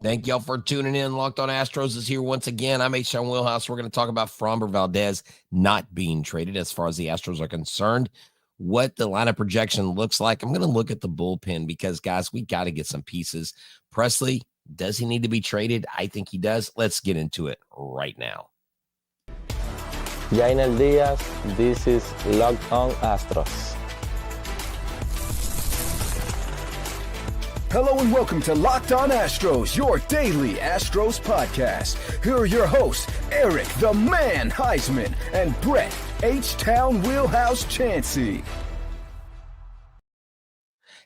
Thank y'all for tuning in. Locked On Astros is here once again. I'm H-Town Wheelhouse. We're going to talk about Framber Valdez not being traded as far as the Astros are concerned, what the lineup projection looks like. I'm going to look at the bullpen because, guys, we got to get some pieces. Presley, does he need to be traded? I think he does. Let's get into it right now. Jainel Diaz, this is Locked On Astros. Hello and welcome to Locked On Astros, your daily Astros podcast. Here are your hosts, Eric the Man Huysman and Brett H-Town Wheelhouse Chancey.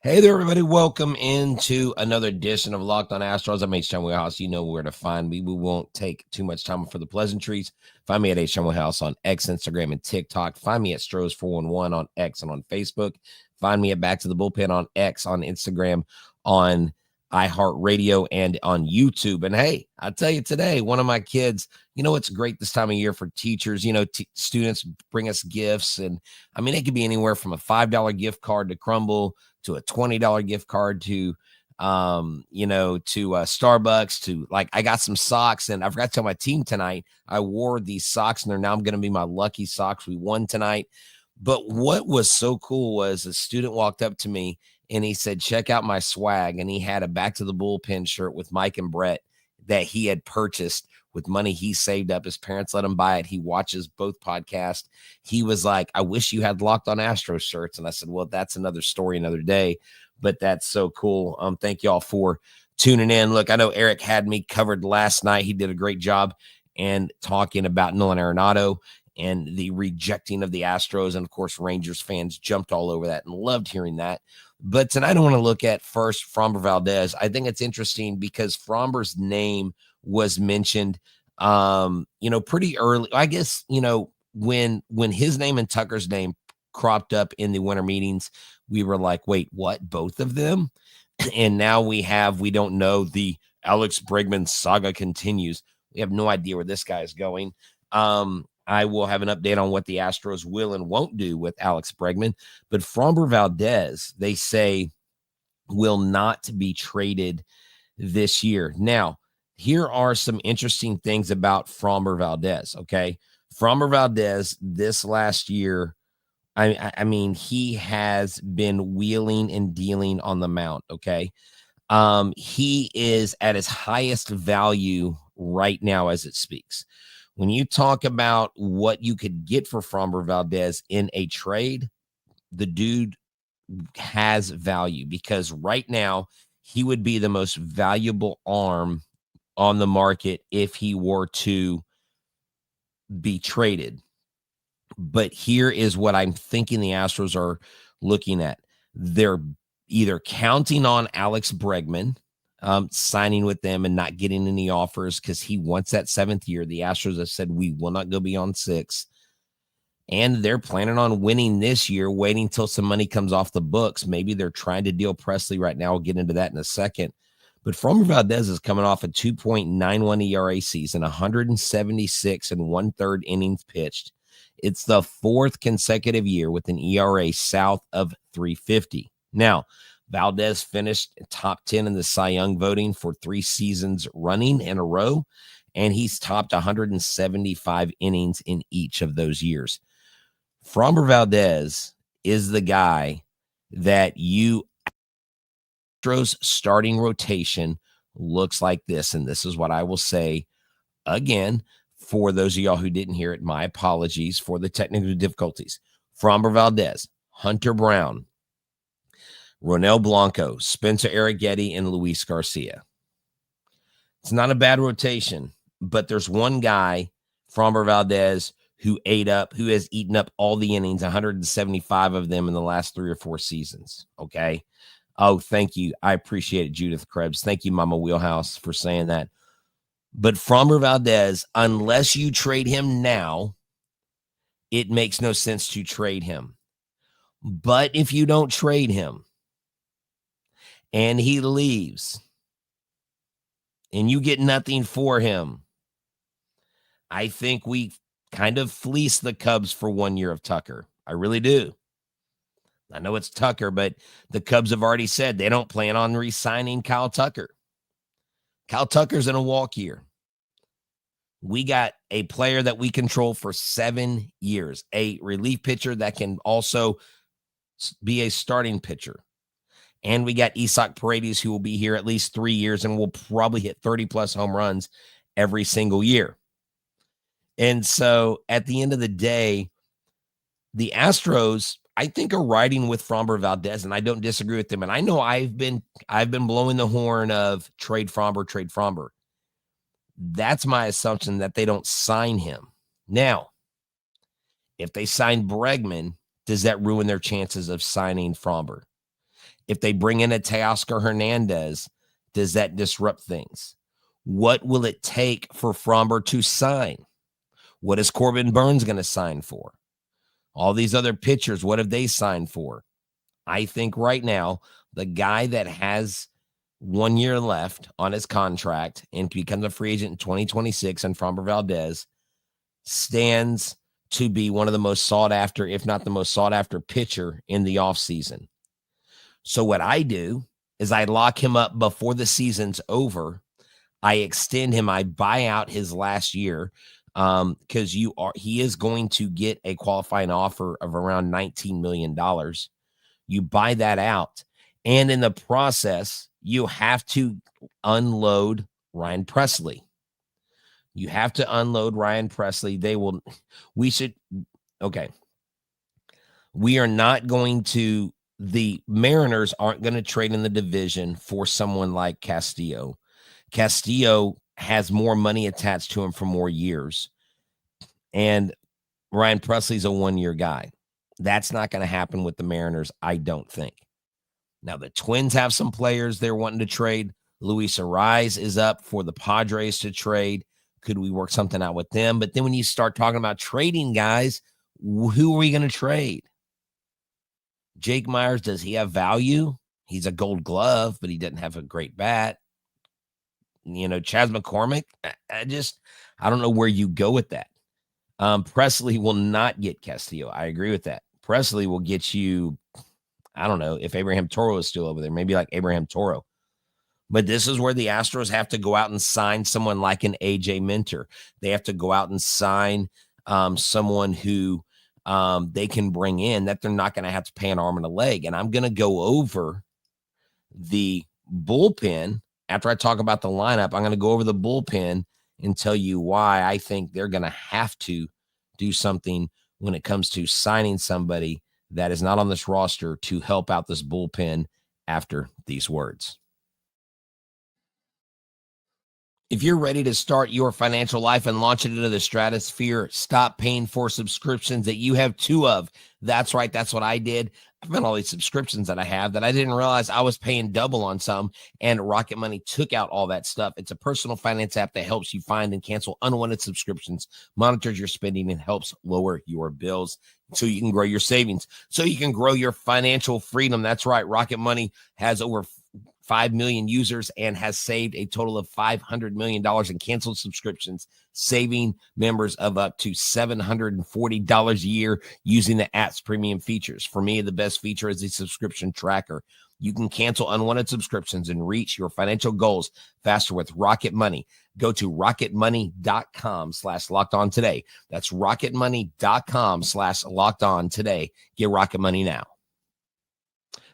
Hey there, everybody. Welcome into another edition of Locked On Astros. I'm H-Town Wheelhouse. You know where to find me. We won't take too much time for the pleasantries. Find me at H-Town Wheelhouse on X, Instagram, and TikTok. Find me at Stros411 on X and on Facebook. Find me at Back to the Bullpen on X, on Instagram, on iHeartRadio, and on YouTube. And hey, I'll tell you today, one of my kids, you know, it's great this time of year for teachers. You know, students bring us gifts. And I mean, it could be anywhere from a $5 gift card to Crumble to a $20 gift card to, Starbucks to, like, I got some socks, and I forgot to tell my team tonight, I wore these socks and they're now going to be my lucky socks. We won tonight. But what was so cool was a student walked up to me and he said, check out my swag. And he had a Back to the Bullpen shirt with Mike and Brett that he had purchased with money he saved up. His parents let him buy it. He watches both podcasts. He was like, I wish you had Locked On Astros shirts. And I said, well, that's another story, another day. But that's so cool. Thank y'all for tuning in. Look, I know Eric had me covered last night. He did a great job and talking about Nolan Arenado and the rejecting of the Astros. And of course, Rangers fans jumped all over that and loved hearing that. But tonight I want to look at first Framber Valdez. I think it's interesting because Framber's name was mentioned, pretty early. I guess, when his name and Tucker's name cropped up in the winter meetings, we were like, wait, what? Both of them? And now we don't know. The Alex Bregman saga continues. We have no idea where this guy is going. I will have an update on what the Astros will and won't do with Alex Bregman. But Framber Valdez, they say, will not be traded this year. Now, here are some interesting things about Framber Valdez, okay? Framber Valdez this last year, I mean, he has been wheeling and dealing on the mound, okay? He is at his highest value right now as it speaks. When you talk about what you could get for Framber Valdez in a trade, the dude has value because right now he would be the most valuable arm on the market if he were to be traded. But here is what I'm thinking the Astros are looking at. They're either counting on Alex Bregman, signing with them and not getting any offers because he wants that 7th year. The Astros have said we will not go beyond 6. And they're planning on winning this year, waiting till some money comes off the books. Maybe they're trying to deal Presley right now. We'll get into that in a second. But Framber Valdez is coming off a 2.91 ERA season, 176 and 1/3 innings pitched. It's the 4th consecutive year with an ERA south of 3.50. Now, Valdez finished top 10 in the Cy Young voting for 3 seasons running in a row, and he's topped 175 innings in each of those years. Framber Valdez is the guy that Astros starting rotation looks like this, and this is what I will say again for those of y'all who didn't hear it. My apologies for the technical difficulties. Framber Valdez, Hunter Brown, Ronel Blanco, Spencer Arrighetti, and Luis Garcia. It's not a bad rotation, but there's one guy, Framber Valdez, who has eaten up all the innings, 175 of them in the last 3 or 4 seasons. Okay. Oh, thank you. I appreciate it, Judith Krebs. Thank you, Mama Wheelhouse, for saying that. But Framber Valdez, unless you trade him now, it makes no sense to trade him. But if you don't trade him, and he leaves, and you get nothing for him, I think we kind of fleece the Cubs for 1 year of Tucker. I really do. I know it's Tucker, but the Cubs have already said they don't plan on re-signing Kyle Tucker. Kyle Tucker's in a walk year. We got a player that we control for 7 years, a relief pitcher that can also be a starting pitcher. And we got Isaac Paredes, who will be here at least 3 years and will probably hit 30-plus home runs every single year. And so at the end of the day, the Astros, I think, are riding with Framber Valdez, and I don't disagree with them. And I know I've been blowing the horn of trade Framber, trade Framber. That's my assumption, that they don't sign him. Now, if they sign Bregman, does that ruin their chances of signing Framber? If they bring in a Teoscar Hernandez, does that disrupt things? What will it take for Framber to sign? What is Corbin Burns going to sign for? All these other pitchers, what have they signed for? I think right now, the guy that has 1 year left on his contract and becomes a free agent in 2026, and Framber Valdez, stands to be one of the most sought after, if not the most sought after pitcher in the offseason. So what I do is I lock him up before the season's over. I extend him. I buy out his last year because he is going to get a qualifying offer of around $19 million. You buy that out. And in the process, you have to unload Ryan Presley. You have to unload Ryan Presley. We are not going to, the Mariners aren't going to trade in the division for someone like Castillo. Castillo has more money attached to him for more years. And Ryan Presley's a 1-year guy. That's not going to happen with the Mariners, I don't think. Now, the Twins have some players they're wanting to trade. Luis Ariz is up for the Padres to trade. Could we work something out with them? But then when you start talking about trading guys, who are we going to trade? Jake Myers, does he have value? He's a Gold Glove, but he doesn't have a great bat. Chas McCormick, I don't know where you go with that. Presley will not get Castillo. I agree with that. Presley will get you, I don't know if Abraham Toro is still over there, maybe like Abraham Toro. But this is where the Astros have to go out and sign someone like an AJ Minter. They have to go out and sign someone who they can bring in that they're not going to have to pay an arm and a leg. And I'm going to go over the bullpen. After I talk about the lineup, I'm going to go over the bullpen and tell you why I think they're going to have to do something when it comes to signing somebody that is not on this roster to help out this bullpen after these words. If you're ready to start your financial life and launch it into the stratosphere, stop paying for subscriptions that you have 2 of. That's right. That's what I did. I've got all these subscriptions that I have that I didn't realize I was paying double on some, and Rocket Money took out all that stuff. It's a personal finance app that helps you find and cancel unwanted subscriptions, monitors your spending, and helps lower your bills so you can grow your savings, so you can grow your financial freedom. That's right. Rocket Money has over 5 million users and has saved a total of $500 million in canceled subscriptions, saving members of up to $740 a year using the app's premium features. For me, the best feature is the subscription tracker. You can cancel unwanted subscriptions and reach your financial goals faster with Rocket Money. Go to rocketmoney.com/lockedon today. That's rocketmoney.com/lockedon today. Get Rocket Money now.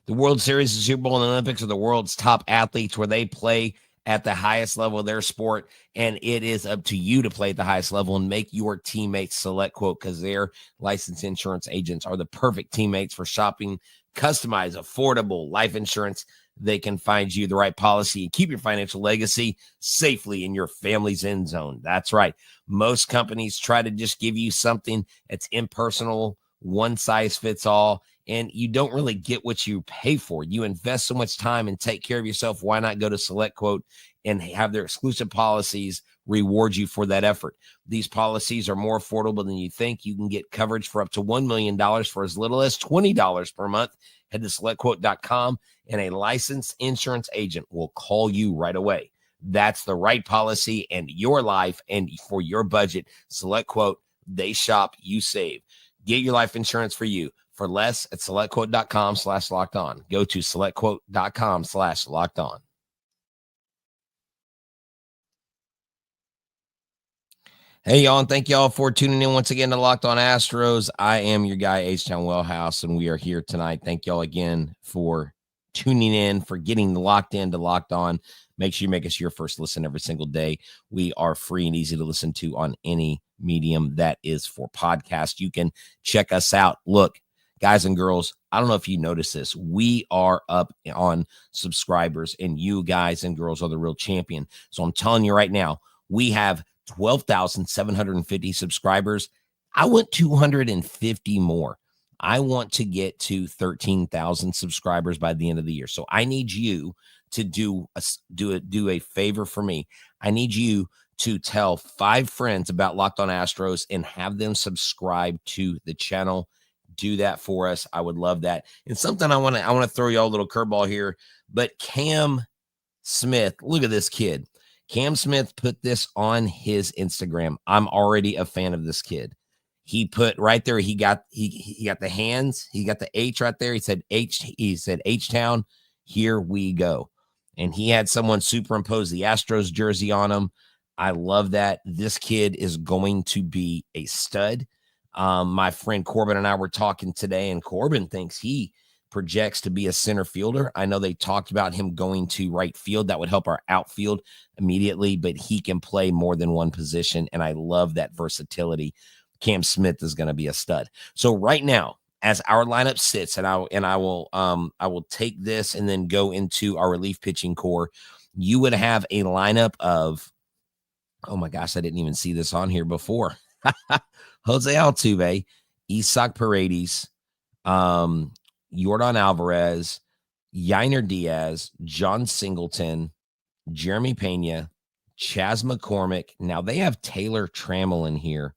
The World Series, the Super Bowl, and the Olympics are the world's top athletes, where they play at the highest level of their sport, and it is up to you to play at the highest level and make your teammates select quote, because their licensed insurance agents are the perfect teammates for shopping customized, affordable life insurance. They can find you the right policy and keep your financial legacy safely in your family's end zone. That's right. Most companies try to just give you something that's impersonal, one size fits all, and you don't really get what you pay for. You invest so much time and take care of yourself. Why not go to Select Quote and have their exclusive policies reward you for that effort? These policies are more affordable than you think. You can get coverage for up to $1 million for as little as $20 per month. Head to selectquote.com and a licensed insurance agent will call you right away. That's the right policy and your life and for your budget. Select Quote, they shop, you save. Get your life insurance for you for less at selectquote.com/lockedon. Go to selectquote.com/lockedon. Hey, y'all, and thank y'all for tuning in once again to Locked On Astros. I am your guy, H-Town Wellhouse, and we are here tonight. Thank y'all again for tuning in, for getting locked in to Locked On. Make sure you make us your first listen every single day. We are free and easy to listen to on any medium that is for podcast. You can check us out. Look, guys and girls, I don't know if you notice this. We are up on subscribers, and you guys and girls are the real champion. So I'm telling you right now, we have 12,750 subscribers. I want 250 more. I want to get to 13,000 subscribers by the end of the year. So I need you to do a favor for me. I need you to tell 5 friends about Locked On Astros and have them subscribe to the channel. Do that for us. I would love that. And something I want to throw y'all a little curveball here, but Cam Smith, look at this kid. Cam Smith put this on his Instagram. I'm already a fan of this kid. He put right there, he got the hands, he got the H right there. He said H-Town, here we go. And he had someone superimpose the Astros jersey on him. I love that. This kid is going to be a stud. My friend Corbin and I were talking today, and Corbin thinks he projects to be a center fielder. I know they talked about him going to right field. That would help our outfield immediately, but he can play more than one position, and I love that versatility. Cam Smith is going to be a stud. So right now, as our lineup sits, and I will take this and then go into our relief pitching core, you would have a lineup of, oh my gosh, I didn't even see this on here before. Jose Altuve, Isaac Paredes, Yordan Alavarez, Yainer Diaz, John Singleton, Jeremy Pena, Chas McCormick. Now they have Taylor Trammell in here.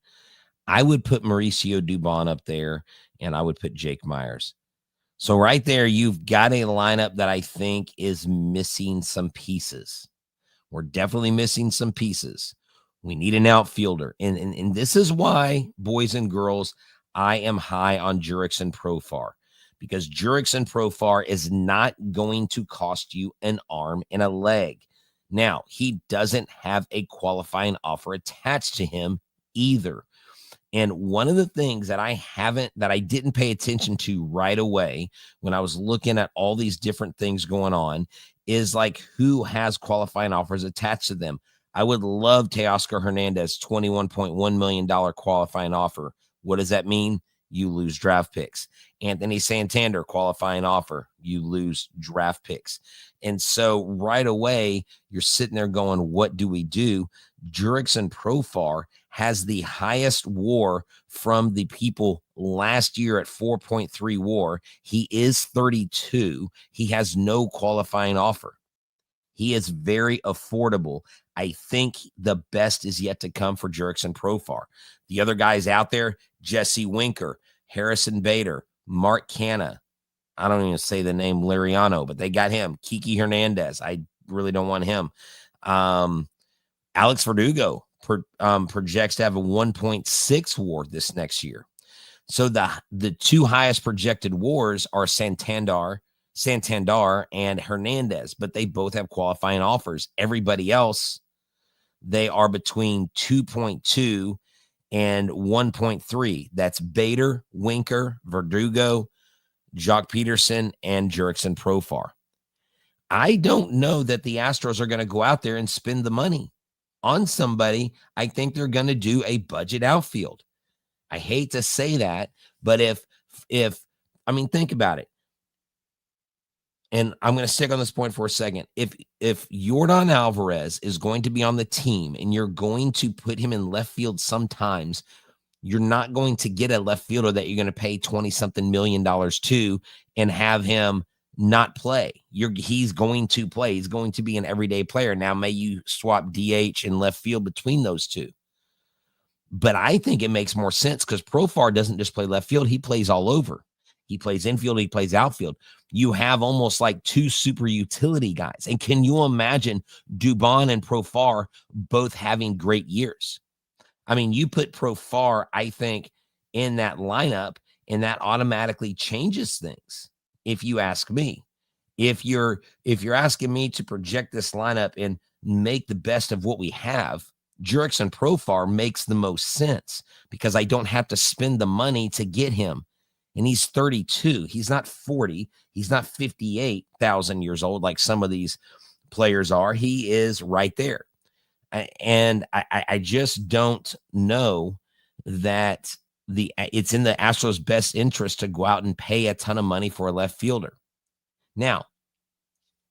I would put Mauricio Dubon up there, and I would put Jake Myers. So right there, you've got a lineup that I think is missing some pieces. We're definitely missing some pieces. We need an outfielder. And this is why, boys and girls, I am high on Jurickson Profar. Because Jurickson Profar is not going to cost you an arm and a leg. Now, he doesn't have a qualifying offer attached to him either. And one of the things that I didn't pay attention to right away when I was looking at all these different things going on is like who has qualifying offers attached to them. I would love Teoscar Hernandez, $21.1 million qualifying offer. What does that mean? You lose draft picks. Anthony Santander, qualifying offer. You lose draft picks. And so right away, you're sitting there going, what do we do? Jurickson Profar has the highest WAR from the people last year at 4.3 WAR. He is 32. He has no qualifying offer. He is very affordable. I think the best is yet to come for Jurickson Profar. The other guys out there, Jesse Winker, Harrison Bader, Mark Canha. I don't even say the name Liriano, but they got him. Kiki Hernandez. I really don't want him. Alex Verdugo projects to have a 1.6 WAR this next year. So the 2 highest projected WARs are Santander and Hernandez, but they both have qualifying offers. Everybody else, they are between 2.2 and 1.3. That's Bader, Winker, Verdugo, Jock Peterson, and Jurickson Profar. I don't know that the Astros are going to go out there and spend the money on somebody. I think they're going to do a budget outfield. I hate to say that, but if think about it. And I'm going to stick on this point for a second. If Yordan Alavarez is going to be on the team and you're going to put him in left field sometimes, you're not going to get a left fielder that you're going to pay $20-something million to and have him not play. He's going to play. He's going to be an everyday player. Now, may you swap DH and left field between those two. But I think it makes more sense because Profar doesn't just play left field. He plays all over. He plays infield. He plays outfield. You have almost like 2 super utility guys. And can you imagine Dubon and Profar both having great years? I mean, you put Profar, I think, in that lineup, and that automatically changes things, if you ask me. If you're asking me to project this lineup and make the best of what we have, Jurickson Profar makes the most sense because I don't have to spend the money to get him. And he's 32. He's not 40. He's not 58,000 years old like some of these players are. He is right there. And I just don't know that it's in the Astros' best interest to go out and pay a ton of money for a left fielder. Now,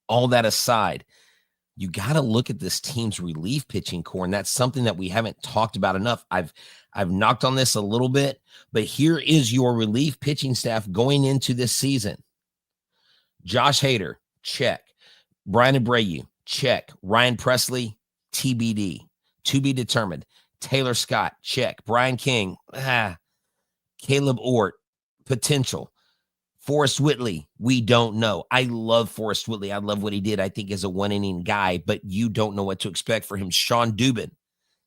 all that aside, you got to look at this team's relief pitching core, and that's something that we haven't talked about enough. I've knocked on this a little bit, but here is your relief pitching staff going into this season. Josh Hader, check. Brian Abreu, check. Ryan Presley, TBD, to be determined. Taylor Scott, check. Brian King, Caleb Ort, potential. Forrest Whitley, we don't know. I love Forrest Whitley. I love what he did. I think is a one-inning guy, but you don't know what to expect for him. Sean Dubin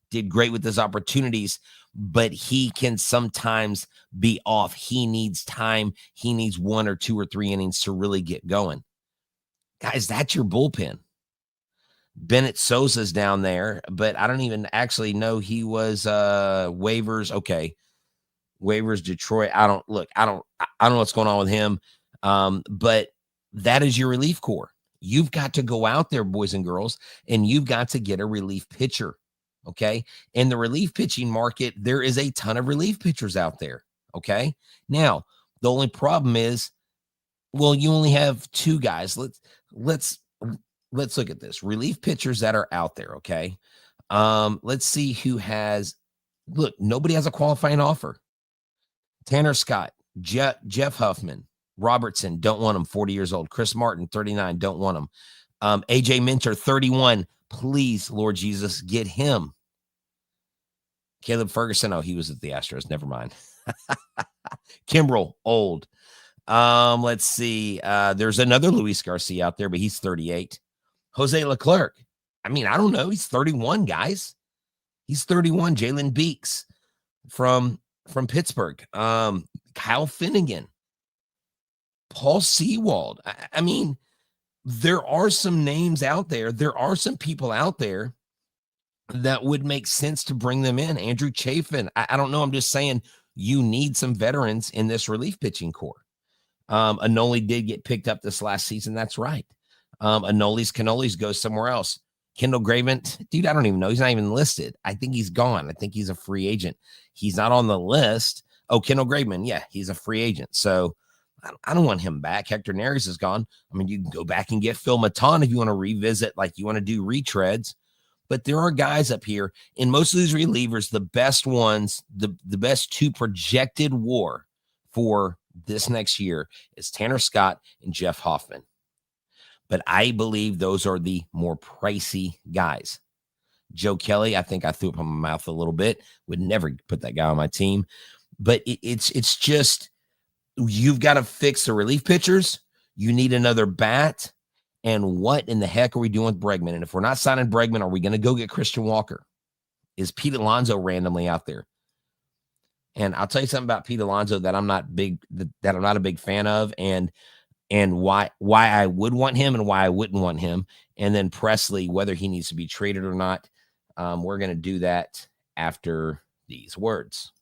did great with his opportunities, but he can sometimes be off. He needs time. He needs 1 or 2 or 3 innings to really get going. Guys, that's your bullpen. Bennett Sousa's down there, but I don't even actually know he was waivers. Okay. Waivers, Detroit. I don't know what's going on with him. But that is your relief core. You've got to go out there, boys and girls, and you've got to get a relief pitcher. Okay. In the relief pitching market, there is a ton of relief pitchers out there. Okay. Now, the only problem is, well, you only have 2 guys. Let's look at this. Relief pitchers that are out there. Okay. Let's see who has. Look, nobody has a qualifying offer. Tanner Scott, Jeff Huffman, Robertson, don't want him, 40 years old. Chris Martin, 39, don't want him. AJ Minter, 31. Please, Lord Jesus, get him. Caleb Ferguson, he was at the Astros. Never mind. Kimbrel, old. Let's see. There's another Luis Garcia out there, but he's 38. Jose Leclerc. I don't know. He's 31, guys. He's 31. Jalen Beeks from Pittsburgh. Kyle Finnegan. Paul Sewald. There are some names out there. There are some people out there that would make sense to bring them in. Andrew Chafin. I don't know. I'm just saying you need some veterans in this relief pitching core. Anoli did get picked up this last season. That's right. Anoli's Cannolis goes somewhere else. Kendall Graveman, dude, I don't even know. He's not even listed. I think he's gone. I think he's a free agent. He's not on the list. Oh, Kendall Graveman. Yeah, he's a free agent. So I don't want him back. Hector Neris is gone. You can go back and get Phil Maton if you want to revisit, like you want to do retreads. But there are guys up here. In most of these relievers, the best ones, the best 2 projected WAR for this next year is Tanner Scott and Jeff Hoffman. But I believe those are the more pricey guys. Joe Kelly, I think I threw up in my mouth a little bit. Would never put that guy on my team. But it's just, you've got to fix the relief pitchers. You need another bat. And what in the heck are we doing with Bregman? And if we're not signing Bregman, are we going to go get Christian Walker? Is Pete Alonso randomly out there? And I'll tell you something about Pete Alonso that I'm not a big fan of, and why I would want him and why I wouldn't want him. And then Presley, whether he needs to be traded or not. We're going to do that after these words.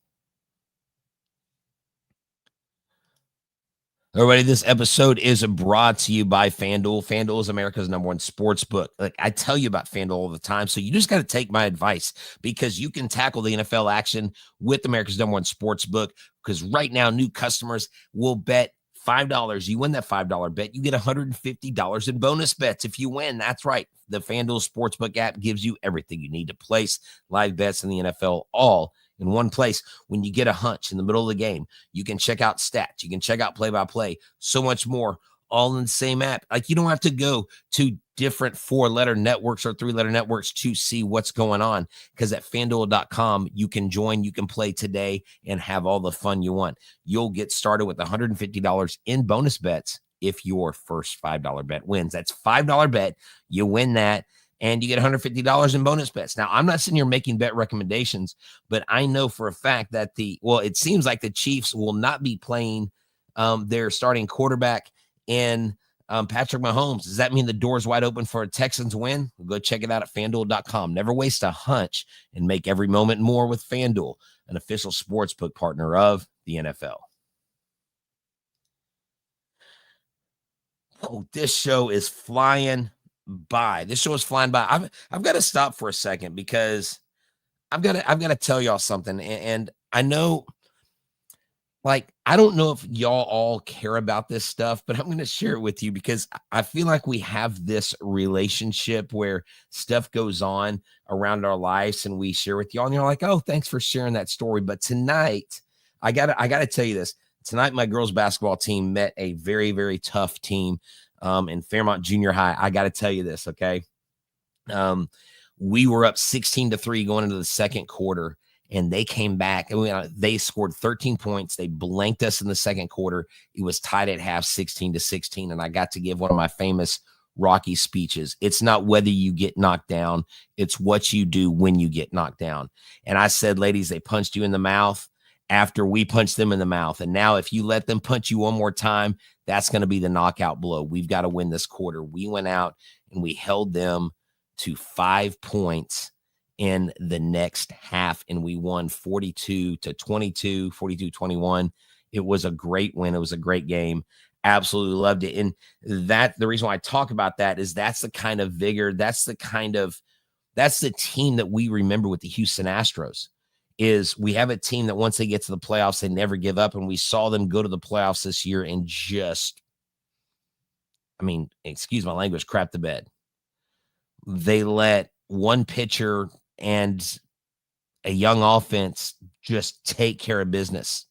Everybody, this episode is brought to you by FanDuel. FanDuel is America's #1 sports book. Like I tell you about FanDuel all the time, so you just got to take my advice because you can tackle the NFL action with America's #1 sports book. Because right now, new customers will bet $5. You win that $5 bet, you get $150 in bonus bets if you win. That's right. The FanDuel Sportsbook app gives you everything you need to place live bets in the NFL all in one place. When you get a hunch in the middle of the game, you can check out stats. You can check out play-by-play, so much more, all in the same app. Like you don't have to go to different 4-letter networks or 3-letter networks to see what's going on, because at FanDuel.com, you can join, you can play today and have all the fun you want. You'll get started with $150 in bonus bets if your first $5 bet wins. That's $5 bet. You win that, and you get $150 in bonus bets. Now, I'm not sitting here making bet recommendations, but I know for a fact that it seems like the Chiefs will not be playing their starting quarterback in Patrick Mahomes, does that mean the door's wide open for a Texans win? Go check it out at FanDuel.com. Never waste a hunch and make every moment more with FanDuel, an official sportsbook partner of the NFL. Oh, this show is flying by. I've got to stop for a second because I've got to tell y'all something. And I know, like, I don't know if y'all all care about this stuff, but I'm going to share it with you because I feel like we have this relationship where stuff goes on around our lives and we share with y'all and you're like, oh, thanks for sharing that story. But tonight, I gotta tell you this. Tonight, my girls basketball team met a very, very tough team in Fairmont Junior High. I got to tell you this, okay? We were up 16-3 going into the second quarter, and they came back. And they scored 13 points. They blanked us in the second quarter. It was tied at half, 16-16, and I got to give one of my famous Rocky speeches. It's not whether you get knocked down. It's what you do when you get knocked down. And I said, ladies, they punched you in the mouth after we punched them in the mouth. And now if you let them punch you one more time, that's going to be the knockout blow. We've got to win this quarter. We went out and we held them to 5 points in the next half, and we won 42-22, 42-21. It was a great win. It was a great game. Absolutely loved it. And the reason why I talk about that is that's the kind of vigor, that's the team that we remember with the Houston Astros. Is we have a team that once they get to the playoffs, they never give up. And we saw them go to the playoffs this year and excuse my language, crap the bed. They let one pitcher and a young offense just take care of business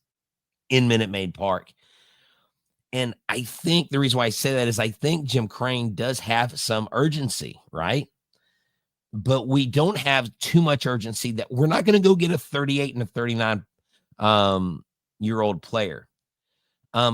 in Minute Maid Park. And I think the reason why I say that is I think Jim Crane does have some urgency, right? But we don't have too much urgency that we're not going to go get a 38 and a 39 year old player.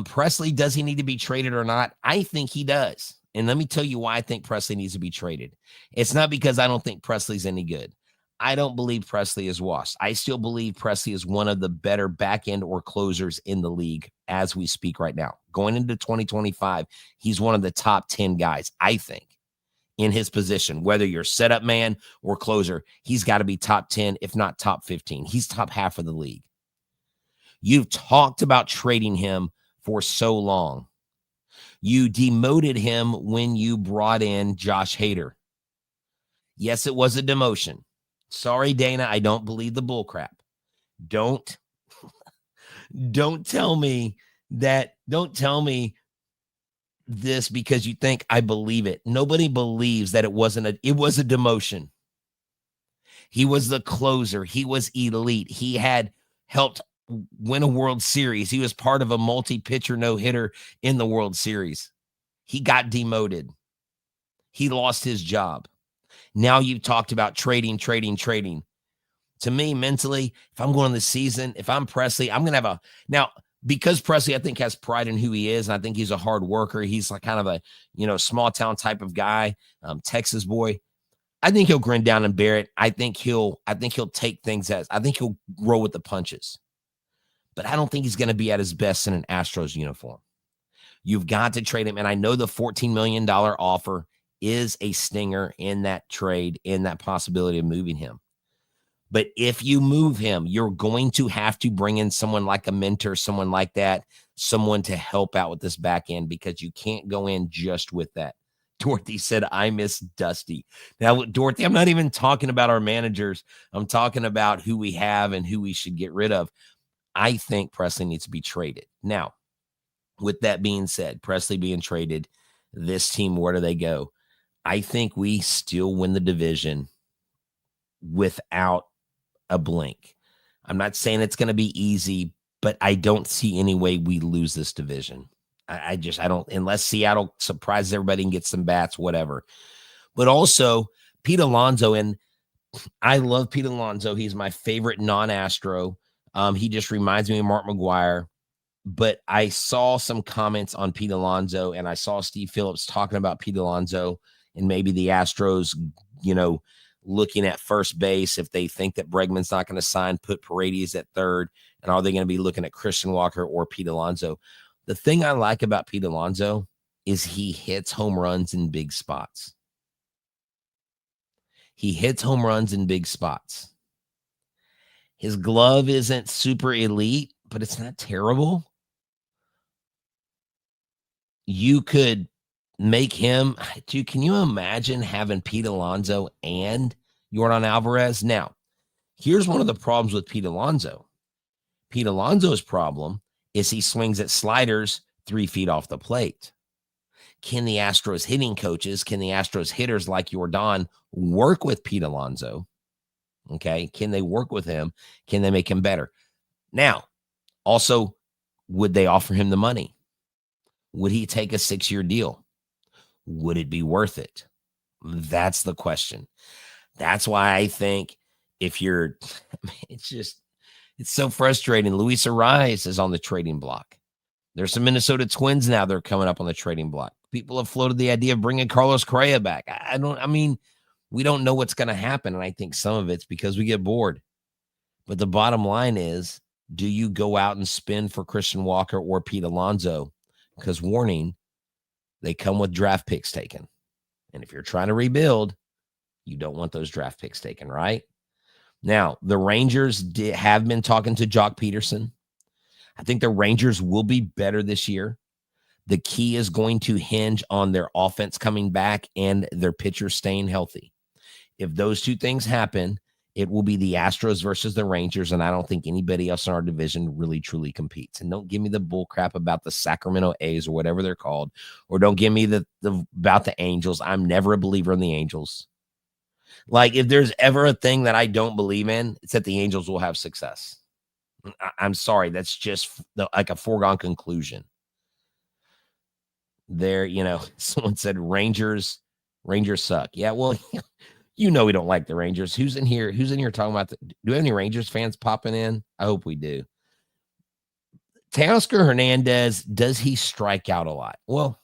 Presley, does he need to be traded or not? I think he does. And let me tell you why I think Presley needs to be traded. It's not because I don't think Presley's any good. I don't believe Presley is washed. I still believe Presley is one of the better back end or closers in the league as we speak right now. Going into 2025, he's one of the top 10 guys, I think, in his position. Whether you're setup man or closer, he's got to be top 10, if not top 15. He's top half of the league. You've talked about trading him for so long. You demoted him when you brought in Josh Hader. Yes, it was a demotion. Sorry, Dana, I don't believe the bullcrap. Don't tell me this because you think I believe it. Nobody believes that it was a demotion. He was the closer. He was elite. He had helped win a World Series. He was part of a multi-pitcher no-hitter in the World Series. He got demoted. He lost his job. Now you've talked about trading. To me, mentally, if I'm going to the season, if I'm Presley, I'm going to have because Presley, I think, has pride in who he is. And I think he's a hard worker. He's like kind of a, small town type of guy, Texas boy. I think he'll grin down and bear it. I think he'll take things I think he'll roll with the punches. But I don't think he's going to be at his best in an Astros uniform. You've got to trade him. And I know the $14 million offer is a stinger in that trade, in that possibility of moving him. But if you move him, you're going to have to bring in someone like a mentor, someone like that, someone to help out with this back end, because you can't go in just with that. Dorothy said, I miss Dusty. Now, Dorothy, I'm not even talking about our managers. I'm talking about who we have and who we should get rid of. I think Presley needs to be traded. Now, with that being said, Presley being traded, this team, where do they go? I think we still win the division without a blink. I'm not saying it's going to be easy, but I don't see any way we lose this division. I don't, unless Seattle surprises everybody and gets some bats, whatever. But also, Pete Alonso, and I love Pete Alonso. He's my favorite non-Astro. He just reminds me of Mark McGwire. But I saw some comments on Pete Alonso, and I saw Steve Phillips talking about Pete Alonso and maybe the Astros, looking at first base. If they think that Bregman's not going to sign, put Paredes at third. And are they going to be looking at Christian Walker or Pete Alonso? The thing I like about Pete Alonso is he hits home runs in big spots. He hits home runs in big spots. His glove isn't super elite, but it's not terrible. You could make him, dude, can you imagine having Pete Alonso and Yordan Alavarez? Now, here's one of the problems with Pete Alonso. Pete Alonso's problem is he swings at sliders 3 feet off the plate. Can the Astros hitting coaches, can the Astros hitters like Yordan work with Pete Alonso? Okay, can they work with him? Can they make him better? Now, also, would they offer him the money? Would he take a 6-year deal? Would it be worth it? That's the question. That's why I think if you're, it's so frustrating. Luis Ariz is on the trading block. There's some Minnesota Twins now. They're coming up on the trading block. People have floated the idea of bringing Carlos Correa back. We don't know what's going to happen. And I think some of it's because we get bored. But the bottom line is, do you go out and spin for Christian Walker or Pete Alonso? Because warning, they come with draft picks taken. And if you're trying to rebuild, you don't want those draft picks taken, right? Now, the Rangers have been talking to Jock Peterson. I think the Rangers will be better this year. The key is going to hinge on their offense coming back and their pitchers staying healthy. If those two things happen, it will be the Astros versus the Rangers, and I don't think anybody else in our division really truly competes. And don't give me the bull crap about the Sacramento A's or whatever they're called, or don't give me about the Angels. I'm never a believer in the Angels. Like, if there's ever a thing that I don't believe in, it's that the Angels will have success. I'm sorry. That's just like a foregone conclusion. There, someone said Rangers suck. Yeah, well, we don't like the Rangers. Who's in here talking about do we have any Rangers fans popping in? I hope we do. Teoscar Hernandez, does he strike out a lot? Well,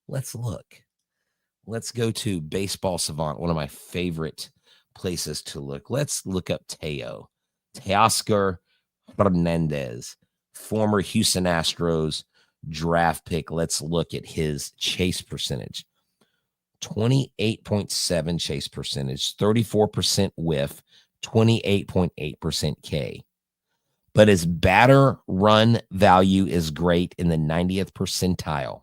let's look. Let's go to Baseball Savant, one of my favorite places to look. Let's look up Teoscar Hernandez, former Houston Astros draft pick. Let's look at his chase percentage. 28.7 chase percentage, 34% whiff, 28.8% K. But his batter run value is great in the 90th percentile.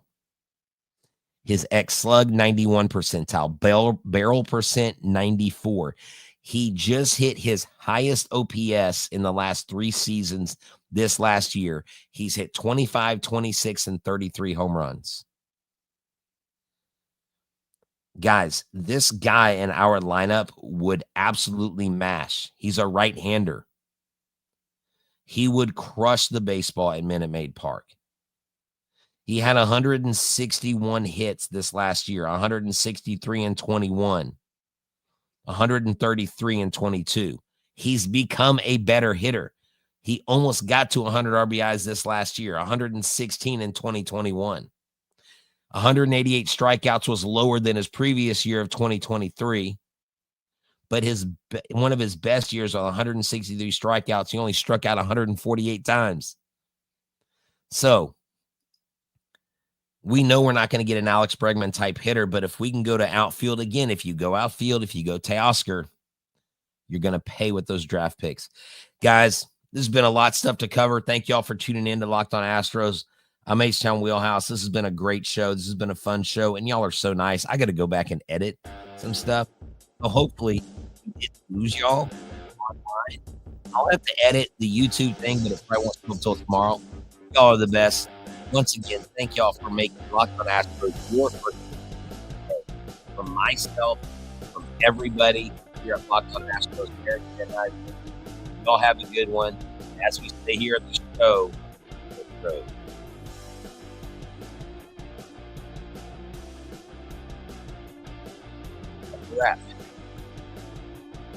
His X-slug, 91 percentile. Barrel percent, 94. He just hit his highest OPS in the last 3 seasons this last year. He's hit 25, 26, and 33 home runs. Guys, this guy in our lineup would absolutely mash. He's a right-hander. He would crush the baseball at Minute Maid Park. He had 161 hits this last year, 163 and 21, 133 and 22. He's become a better hitter. He almost got to 100 RBIs this last year, 116 in 2021. 188 strikeouts was lower than his previous year of 2023. But one of his best years on 163 strikeouts, he only struck out 148 times. So we know we're not going to get an Alex Bregman type hitter, but if we can go to outfield again, if you go outfield, if you go Teoscar, you're going to pay with those draft picks. Guys, this has been a lot of stuff to cover. Thank y'all for tuning in to Locked On Astros. I'm H-Town Wheelhouse. This has been a great show. This has been a fun show, and y'all are so nice. I got to go back and edit some stuff. So hopefully we didn't lose y'all online. I'll have to edit the YouTube thing, but it probably won't go until tomorrow. Y'all are the best. Once again, thank y'all for making Locked On Astros your first day. From myself, from everybody here at Locked On Astros, Eric and I, y'all have a good one. As we stay here at the show, wrap.